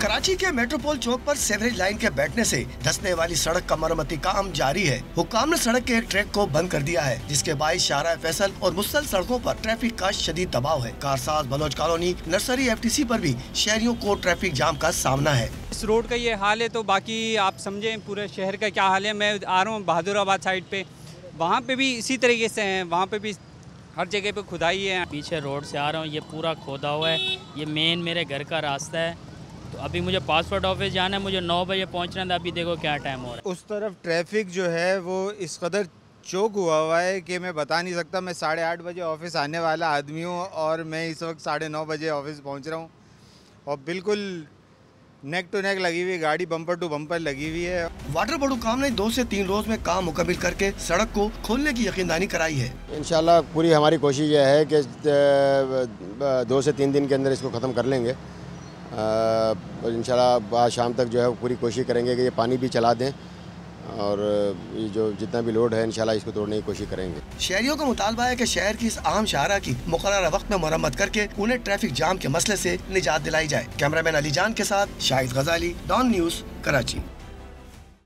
कराची के मेट्रोपोल चौक पर sewerage line के बैठने से धंसने वाली सड़क का मरम्मती काम जारी है। हुक्काम ने सड़क के एक ट्रैक को बंद कर दिया है, जिसके बाईस शाहराह फैसल और मुस्तल सड़कों पर ट्रैफिक का शदीद दबाव है। Karsaz, Baloch colony, nursery, FTC पर भी शहरियों को ट्रैफिक जाम का सामना है। इस रोड का ये हाल है तो बाकी आप समझें पूरे शहर का क्या हाल है। मैं आ रहा हूँ बहादुराबाद साइड पे, वहाँ पे भी इसी तरीके से हैं, वहाँ पे भी हर जगह पे खुदाई है। पीछे रोड से आ रहा हूँ, ये पूरा खोदा हुआ है। ये मेन मेरे घर का रास्ता है। तो अभी मुझे पासपोर्ट ऑफिस जाना है, मुझे 9 बजे पहुँचना था। अभी देखो क्या टाइम हो रहा है। उस तरफ ट्रैफिक जो है वो इस कदर चौक हुआ है कि मैं बता नहीं सकता। मैं 8:30 बजे ऑफिस आने वाला आदमी हूँ और मैं इस वक्त 9:30 बजे ऑफिस पहुँच रहा हूँ और बिल्कुल नेक टू नेक लगी हुई गाड़ी, बम्पर टू बम्पर लगी हुई है। वाटर बोर्ड हुक्काम ने 2 से 3 रोज में काम मुकम्मल करके सड़क को खोलने की यकीनदानी कराई है। इंशाल्लाह पूरी हमारी कोशिश यह है कि 2 से 3 दिन के अंदर इसको ख़त्म कर लेंगे। इंशाल्लाह आज शाम तक जो है पूरी कोशिश करेंगे कि ये पानी भी चला दें और ये जो जितना भी लोड है इंशाल्लाह इसको तोड़ने की कोशिश करेंगे। शहरियों का मुतालबा है कि शहर की इस अहम शाहराह की मुकर्रर वक्त में मरम्मत करके उन्हें ट्रैफिक जाम के मसले से निजात दिलाई जाए। कैमरामैन अली जान के साथ शाहिद गजाली, डॉन न्यूज़, कराची।